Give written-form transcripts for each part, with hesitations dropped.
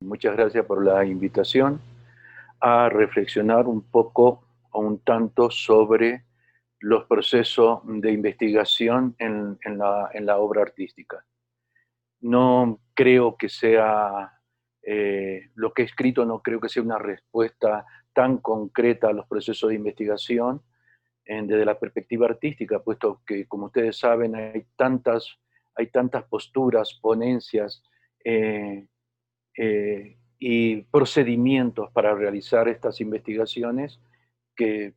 Muchas gracias por la invitación a reflexionar un poco o un tanto sobre los procesos de investigación en la obra artística. No creo que sea, lo que he escrito no creo que sea una respuesta tan concreta a los procesos de investigación desde la perspectiva artística, puesto que, como ustedes saben, hay tantas posturas, ponencias, eh, y procedimientos para realizar estas investigaciones que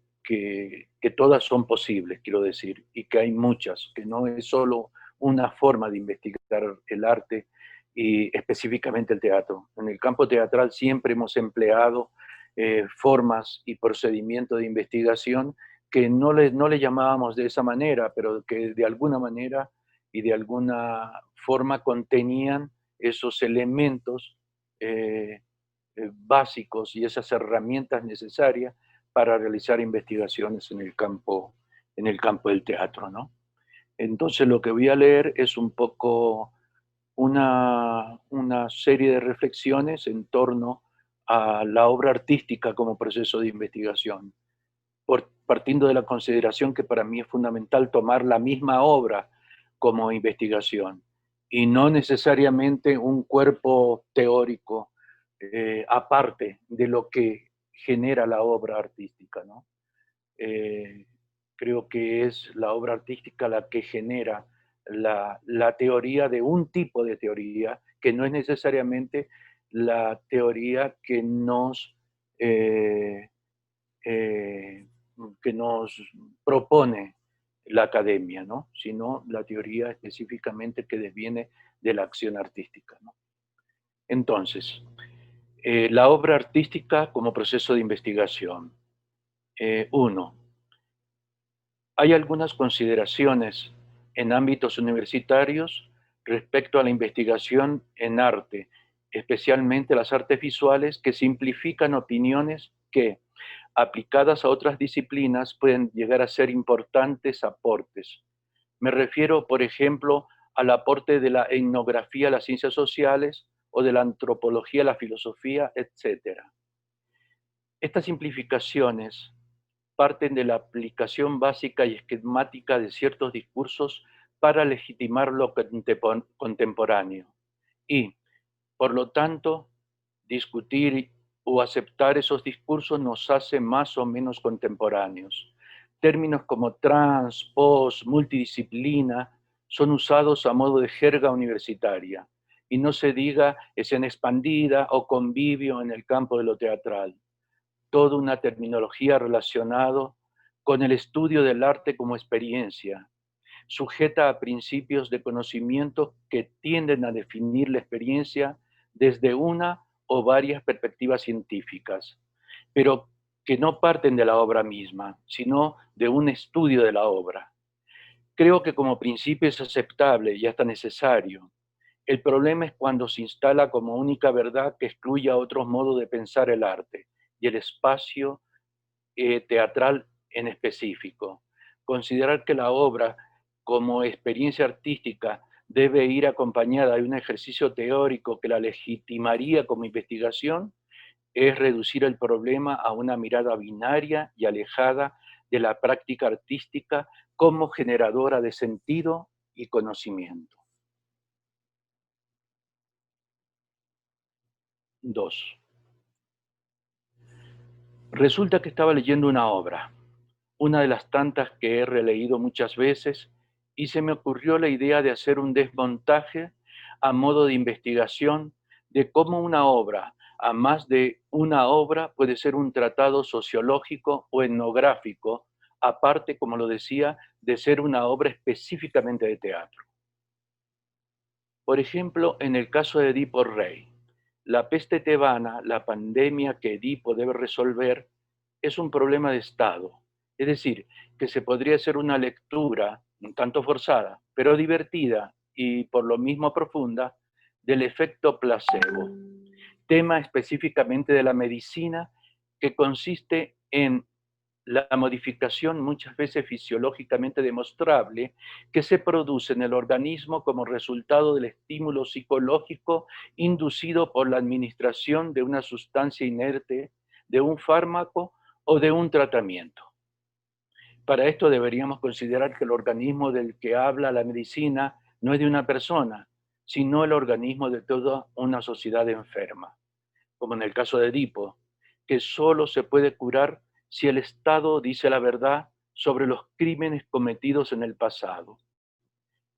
todas son posibles, quiero decir, y que hay muchas, que no es solo una forma de investigar el arte y específicamente el teatro. En el campo teatral siempre hemos empleado formas y procedimientos de investigación que no le llamábamos de esa manera, pero que de alguna manera y de alguna forma contenían esos elementos eh, básicos y esas herramientas necesarias para realizar investigaciones en el campo del teatro, ¿no? Entonces lo que voy a leer es un poco una serie de reflexiones en torno a la obra artística como proceso de investigación, partiendo de la consideración que para mí es fundamental tomar la misma obra como investigación y no necesariamente un cuerpo teórico aparte de lo que genera la obra artística, ¿no? Eh, Creo que es la obra artística la que genera la teoría de un tipo de teoría que no es necesariamente la teoría eh, eh, que nos propone la academia, ¿no? Sino la teoría específicamente que desviene de la acción artística, ¿no? Entonces, la obra artística como proceso de investigación. Uno, hay algunas consideraciones en ámbitos universitarios respecto a la investigación en arte, especialmente las artes visuales, que simplifican opiniones que, aplicadas a otras disciplinas, pueden llegar a ser importantes aportes. Me refiero, por ejemplo, al aporte de la etnografía a las ciencias sociales o de la antropología a la filosofía, etc. Estas simplificaciones parten de la aplicación básica y esquemática de ciertos discursos para legitimar lo contemporáneo y, por lo tanto, discutir o aceptar esos discursos nos hace más o menos contemporáneos. Términos como trans, post, multidisciplina son usados a modo de jerga universitaria y no se diga escena expandida o convivio en el campo de lo teatral, toda una terminología relacionada con el estudio del arte como experiencia, sujeta a principios de conocimiento que tienden a definir la experiencia desde una o varias perspectivas científicas, pero que no parten de la obra misma, sino de un estudio de la obra. Creo que como principio es aceptable y hasta necesario. El problema es cuando se instala como única verdad que excluye a otros modos de pensar el arte y el espacio teatral en específico. Considerar que la obra como experiencia artística debe ir acompañada de un ejercicio teórico que la legitimaría como investigación es reducir el problema a una mirada binaria y alejada de la práctica artística como generadora de sentido y conocimiento. 2. Resulta que estaba leyendo una obra, una de las tantas que he releído muchas veces, y se me ocurrió la idea de hacer un desmontaje a modo de investigación de cómo una obra, a más de una obra, puede ser un tratado sociológico o etnográfico, aparte, como lo decía, de ser una obra específicamente de teatro. Por ejemplo, en el caso de Edipo Rey, la peste tebana, la pandemia que Edipo debe resolver, es un problema de Estado. Es decir, que se podría hacer una lectura un tanto forzada, pero divertida y por lo mismo profunda, del efecto placebo, tema específicamente de la medicina que consiste en la modificación muchas veces fisiológicamente demostrable que se produce en el organismo como resultado del estímulo psicológico inducido por la administración de una sustancia inerte, de un fármaco o de un tratamiento. Para esto deberíamos considerar que el organismo del que habla la medicina no es de una persona, sino el organismo de toda una sociedad enferma, como en el caso de Edipo, que solo se puede curar si el Estado dice la verdad sobre los crímenes cometidos en el pasado.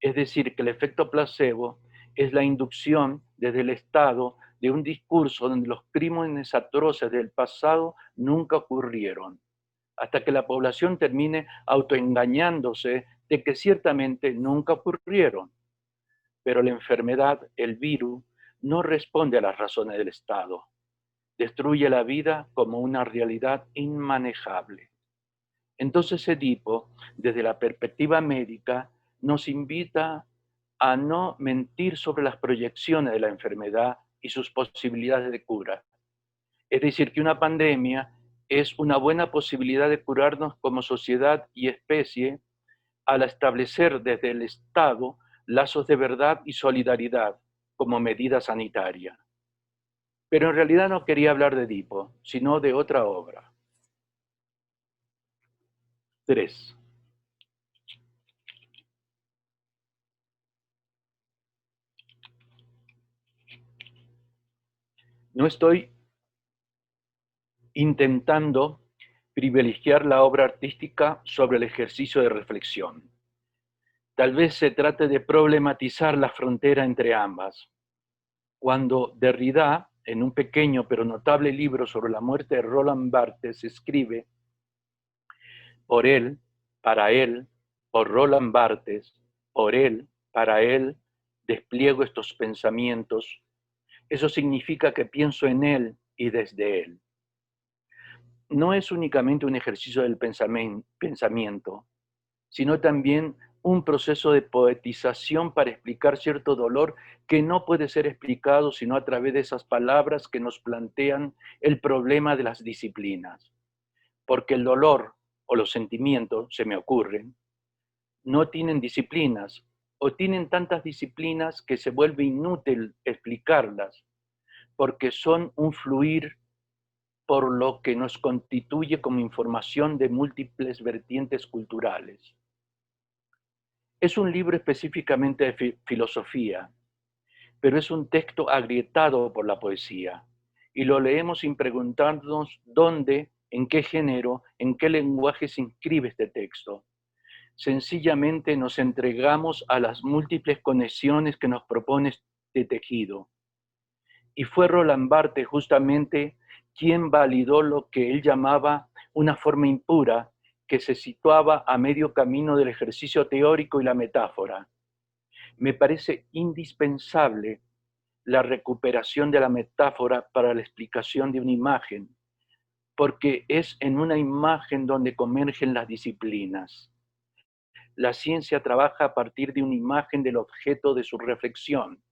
Es decir, que el efecto placebo es la inducción desde el Estado de un discurso donde los crímenes atroces del pasado nunca ocurrieron, hasta que la población termine autoengañándose de que ciertamente nunca ocurrieron. Pero la enfermedad, el virus, no responde a las razones del Estado. Destruye la vida como una realidad inmanejable. Entonces Edipo, desde la perspectiva médica, nos invita a no mentir sobre las proyecciones de la enfermedad y sus posibilidades de cura. Es decir, que una pandemia es una buena posibilidad de curarnos como sociedad y especie al establecer desde el Estado lazos de verdad y solidaridad como medida sanitaria. Pero en realidad no quería hablar de Edipo, sino de otra obra. 3. No estoy intentando privilegiar la obra artística sobre el ejercicio de reflexión. Tal vez se trate de problematizar la frontera entre ambas. Cuando Derrida, en un pequeño pero notable libro sobre la muerte de Roland Barthes, escribe: por él, para él, por Roland Barthes, por él, para él, despliego estos pensamientos. Eso significa que pienso en él y desde él. No es únicamente un ejercicio del pensamiento, sino también un proceso de poetización para explicar cierto dolor que no puede ser explicado sino a través de esas palabras que nos plantean el problema de las disciplinas. Porque el dolor o los sentimientos, se me ocurren, no tienen disciplinas o tienen tantas disciplinas que se vuelve inútil explicarlas, porque son un fluir por lo que nos constituye como información de múltiples vertientes culturales. Es un libro específicamente de filosofía, pero es un texto agrietado por la poesía, y lo leemos sin preguntarnos dónde, en qué género, en qué lenguaje se inscribe este texto. Sencillamente nos entregamos a las múltiples conexiones que nos propone este tejido. Y fue Roland Barthes justamente quien validó lo que él llamaba una forma impura que se situaba a medio camino del ejercicio teórico y la metáfora. Me parece indispensable la recuperación de la metáfora para la explicación de una imagen, porque es en una imagen donde convergen las disciplinas. La ciencia trabaja a partir de una imagen del objeto de su reflexión.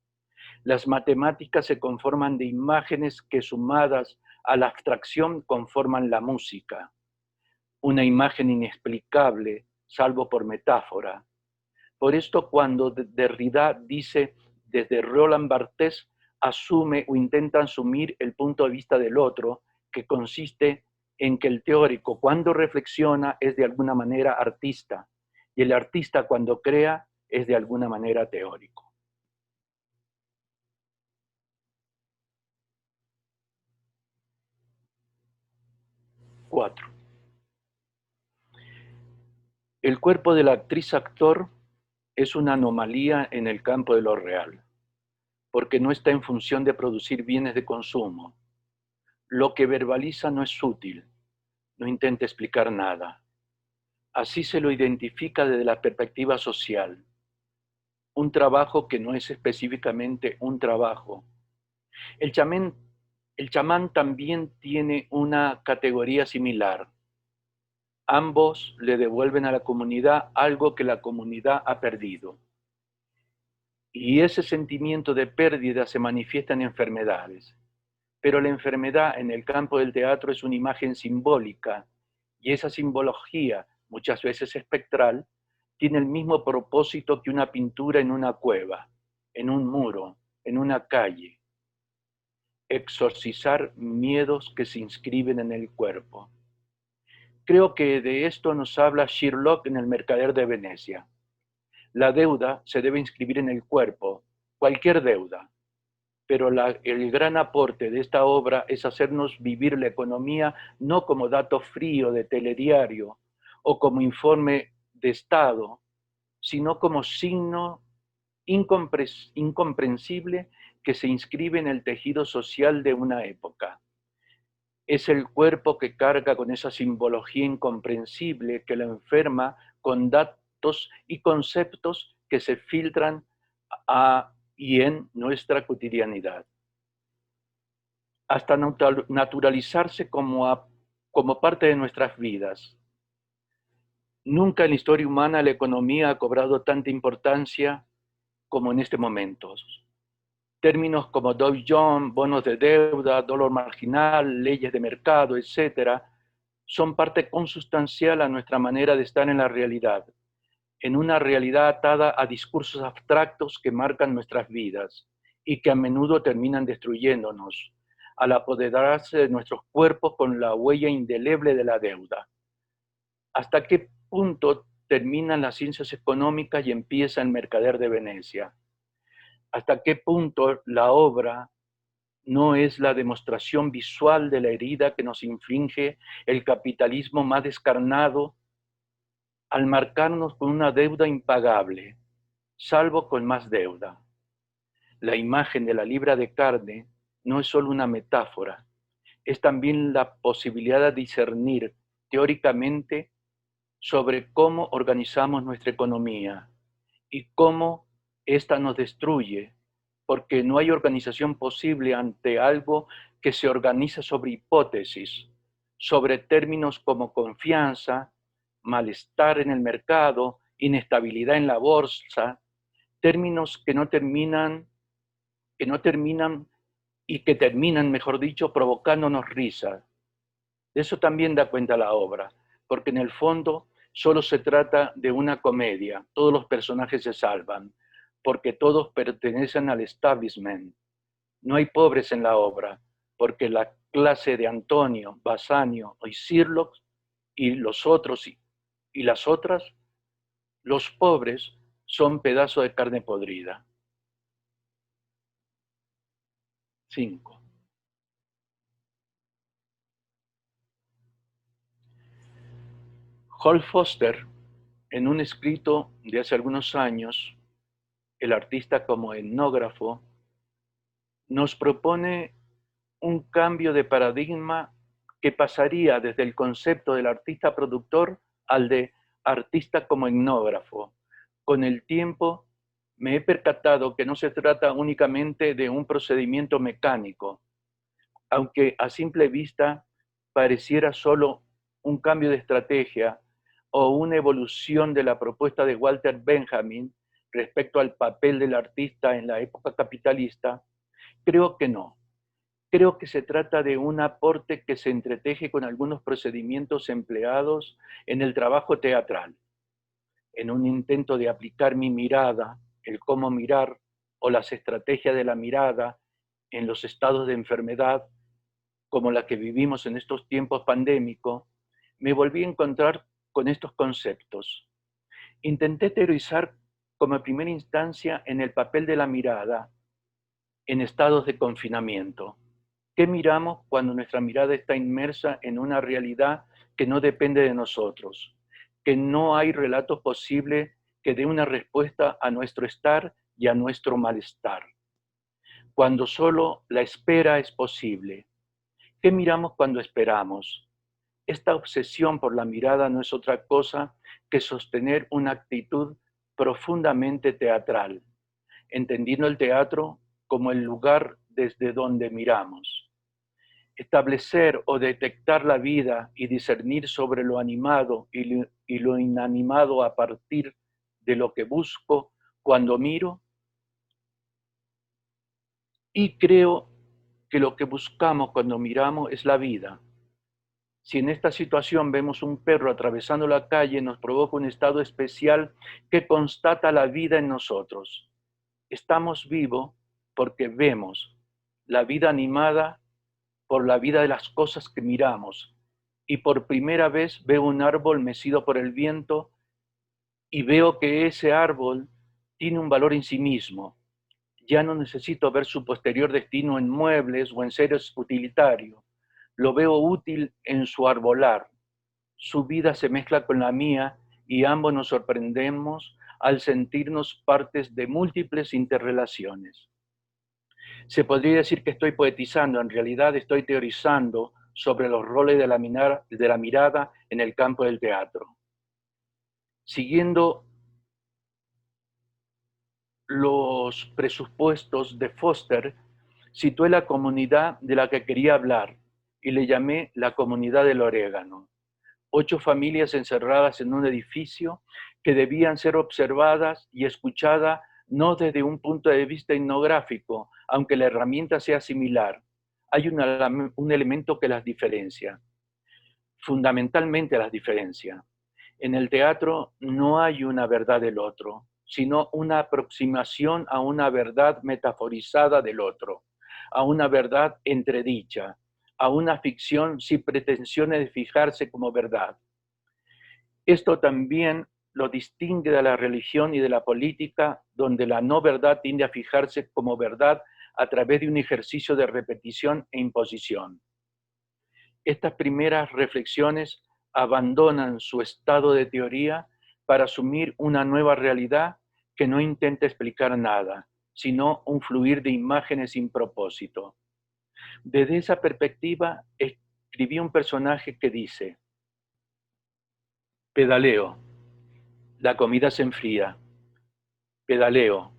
Las matemáticas se conforman de imágenes que, sumadas a la abstracción, conforman la música. Una imagen inexplicable, salvo por metáfora. Por esto, cuando Derrida dice desde Roland Barthes, asume o intenta asumir el punto de vista del otro, que consiste en que el teórico, cuando reflexiona, es de alguna manera artista, y el artista, cuando crea, es de alguna manera teórico. 4. El cuerpo de la actriz-actor es una anomalía en el campo de lo real, porque no está en función de producir bienes de consumo. Lo que verbaliza no es útil, no intenta explicar nada. Así se lo identifica desde la perspectiva social. Un trabajo que no es específicamente un trabajo. El chamán también tiene una categoría similar. Ambos le devuelven a la comunidad algo que la comunidad ha perdido. Y ese sentimiento de pérdida se manifiesta en enfermedades. Pero la enfermedad en el campo del teatro es una imagen simbólica Y esa simbología, muchas veces espectral, tiene el mismo propósito que una pintura en una cueva, en un muro, en una calle: exorcizar miedos que se inscriben en el cuerpo. Creo que de esto nos habla Sherlock en El mercader de Venecia. La deuda se debe inscribir en el cuerpo, cualquier deuda, pero el gran aporte de esta obra es hacernos vivir la economía no como dato frío de telediario o como informe de Estado, sino como signo incomprensible que se inscribe en el tejido social de una época. Es el cuerpo que carga con esa simbología incomprensible que lo enferma con datos y conceptos que se filtran a y en nuestra cotidianidad, hasta naturalizarse como parte de nuestras vidas. Nunca en la historia humana la economía ha cobrado tanta importancia como en este momento. Términos como Dow Jones, bonos de deuda, dólar marginal, leyes de mercado, etcétera, son parte consustancial a nuestra manera de estar en la realidad, en una realidad atada a discursos abstractos que marcan nuestras vidas y que a menudo terminan destruyéndonos, al apoderarse de nuestros cuerpos con la huella indeleble de la deuda. ¿Hasta qué punto terminan las ciencias económicas y empieza el mercader de Venecia? ¿Hasta qué punto la obra no es la demostración visual de la herida que nos inflige el capitalismo más descarnado al marcarnos con una deuda impagable, salvo con más deuda? La imagen de la libra de carne no es solo una metáfora, es también la posibilidad de discernir teóricamente sobre cómo organizamos nuestra economía y cómo ésta nos destruye, porque no hay organización posible ante algo que se organiza sobre hipótesis, sobre términos como confianza, malestar en el mercado, inestabilidad en la bolsa, términos que no terminan y que terminan, mejor dicho, provocándonos risa. De eso también da cuenta la obra, porque en el fondo solo se trata de una comedia, todos los personajes se salvan, porque todos pertenecen al establishment. No hay pobres en la obra, porque la clase de Antonio, Bassanio y Sherlock y los otros y las otras, los pobres son pedazos de carne podrida. 5. Hall Foster, en un escrito de hace algunos años, El artista como etnógrafo, nos propone un cambio de paradigma que pasaría desde el concepto del artista productor al de artista como etnógrafo. Con el tiempo me he percatado que no se trata únicamente de un procedimiento mecánico, aunque a simple vista pareciera solo un cambio de estrategia o una evolución de la propuesta de Walter Benjamin respecto al papel del artista en la época capitalista. Creo que no. Creo que se trata de un aporte que se entreteje con algunos procedimientos empleados en el trabajo teatral, en un intento de aplicar mi mirada, el cómo mirar o las estrategias de la mirada en los estados de enfermedad como la que vivimos en estos tiempos pandémicos. Me volví a encontrar con estos conceptos. Intenté teorizar como primera instancia en el papel de la mirada en estados de confinamiento. ¿Qué miramos cuando nuestra mirada está inmersa en una realidad que no depende de nosotros? Que no hay relato posible que dé una respuesta a nuestro estar y a nuestro malestar. Cuando solo la espera es posible. ¿Qué miramos cuando esperamos? Esta obsesión por la mirada no es otra cosa que sostener una actitud profundamente teatral, entendiendo el teatro como el lugar desde donde miramos. Establecer o detectar la vida y discernir sobre lo animado y lo inanimado a partir de lo que busco cuando miro. Y creo que lo que buscamos cuando miramos es la vida, Si en esta situación vemos un perro atravesando la calle, nos provoca un estado especial que constata la vida en nosotros. Estamos vivos porque vemos la vida animada por la vida de las cosas que miramos. Y por primera vez veo un árbol mecido por el viento y veo que ese árbol tiene un valor en sí mismo. Ya no necesito ver su posterior destino en muebles o en seres utilitarios. Lo veo útil en su arbolar. Su vida se mezcla con la mía y ambos nos sorprendemos al sentirnos partes de múltiples interrelaciones. Se podría decir que estoy poetizando, en realidad estoy teorizando sobre los roles de la mirada en el campo del teatro. Siguiendo los presupuestos de Foster, situé la comunidad de la que quería hablar y le llamé la comunidad del orégano. 8 familias encerradas en un edificio que debían ser observadas y escuchadas no desde un punto de vista etnográfico, aunque la herramienta sea similar. Hay un elemento que las diferencia, fundamentalmente las diferencia. En el teatro no hay una verdad del otro, sino una aproximación a una verdad metaforizada del otro, a una verdad entredicha, a una ficción sin pretensiones de fijarse como verdad. Esto también lo distingue de la religión y de la política, donde la no verdad tiende a fijarse como verdad a través de un ejercicio de repetición e imposición. Estas primeras reflexiones abandonan su estado de teoría para asumir una nueva realidad que no intenta explicar nada, sino un fluir de imágenes sin propósito. Desde esa perspectiva, escribí un personaje que dice: pedaleo, la comida se enfría, pedaleo,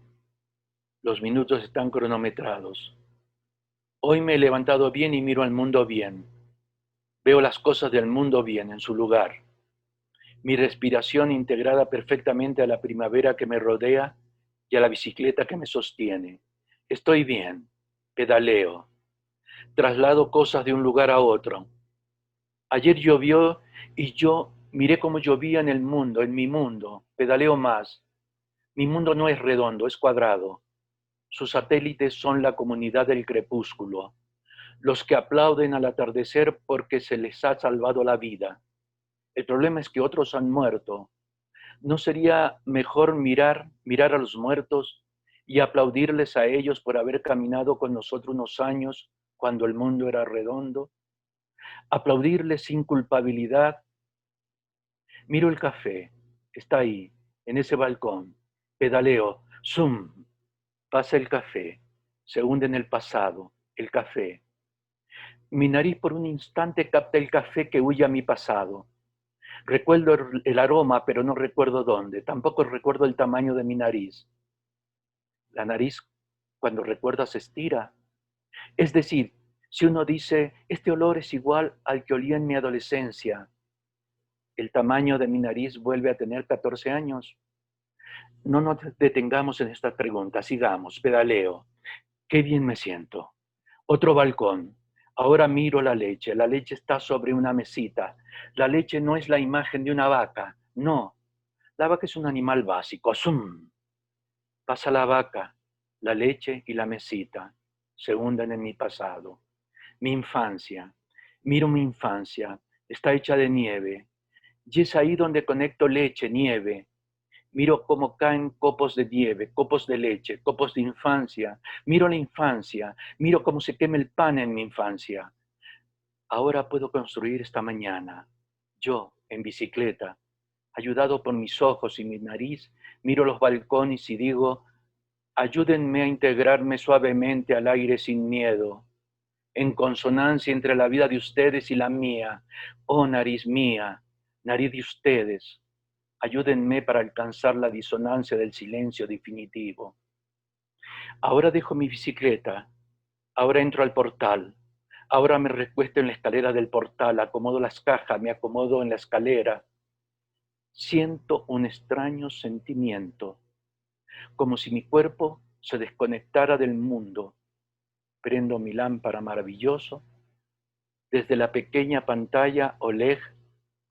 los minutos están cronometrados. Hoy me he levantado bien y miro al mundo bien. Veo las cosas del mundo bien, en su lugar. Mi respiración integrada perfectamente a la primavera que me rodea y a la bicicleta que me sostiene. Estoy bien, pedaleo, traslado cosas de un lugar a otro. Ayer llovió y yo miré cómo llovía en el mundo, en mi mundo. Pedaleo más. Mi mundo no es redondo, es cuadrado. Sus satélites son la comunidad del crepúsculo, los que aplauden al atardecer porque se les ha salvado la vida. El problema es que otros han muerto. ¿No sería mejor mirar a los muertos y aplaudirles a ellos por haber caminado con nosotros unos años cuando el mundo era redondo? Aplaudirles sin culpabilidad. Miro el café, está ahí, en ese balcón. Pedaleo, zoom, pasa el café, se hunde en el pasado, el café. Mi nariz por un instante capta el café que huye a mi pasado. Recuerdo el aroma, pero no recuerdo dónde. Tampoco recuerdo el tamaño de mi nariz. La nariz, cuando recuerda, se estira. Es decir, si uno dice, este olor es igual al que olía en mi adolescencia, el tamaño de mi nariz vuelve a tener 14 años. No nos detengamos en esta pregunta, sigamos, pedaleo. Qué bien me siento. Otro balcón. Ahora miro la leche está sobre una mesita. La leche no es la imagen de una vaca, no. La vaca es un animal básico. ¡Zum! Pasa la vaca, la leche y la mesita. Se hunden en mi pasado. Mi infancia. Miro mi infancia. Está hecha de nieve. Y es ahí donde conecto leche, nieve. Miro cómo caen copos de nieve, copos de leche, copos de infancia. Miro la infancia. Miro cómo se quema el pan en mi infancia. Ahora puedo construir esta mañana. Yo, en bicicleta, ayudado por mis ojos y mi nariz, miro los balcones y digo: ayúdenme a integrarme suavemente al aire sin miedo, en consonancia entre la vida de ustedes y la mía. Oh, nariz mía, nariz de ustedes, ayúdenme para alcanzar la disonancia del silencio definitivo. Ahora dejo mi bicicleta, ahora entro al portal, ahora me recuesto en la escalera del portal, acomodo las cajas, me acomodo en la escalera. Siento un extraño sentimiento, como si mi cuerpo se desconectara del mundo. Prendo mi lámpara maravilloso, Desde la pequeña pantalla, Oleg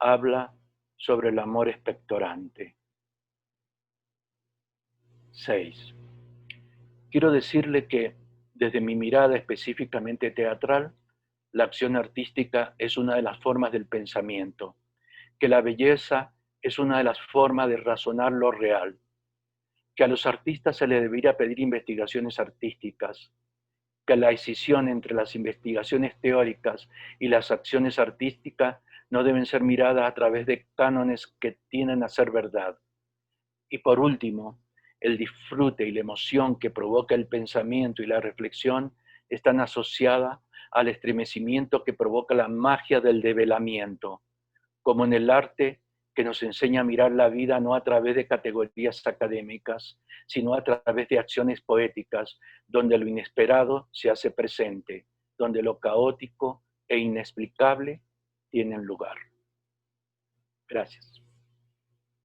habla sobre el amor expectorante. 6. Quiero decirle que, desde mi mirada específicamente teatral, la acción artística es una de las formas del pensamiento, que la belleza es una de las formas de razonar lo real, que a los artistas se les debería pedir investigaciones artísticas, que la escisión entre las investigaciones teóricas y las acciones artísticas no deben ser miradas a través de cánones que tienden a ser verdad. Y por último, el disfrute y la emoción que provoca el pensamiento y la reflexión están asociadas al estremecimiento que provoca la magia del develamiento, como en el arte que nos enseña a mirar la vida no a través de categorías académicas, sino a través de acciones poéticas, donde lo inesperado se hace presente, donde lo caótico e inexplicable tienen lugar. Gracias.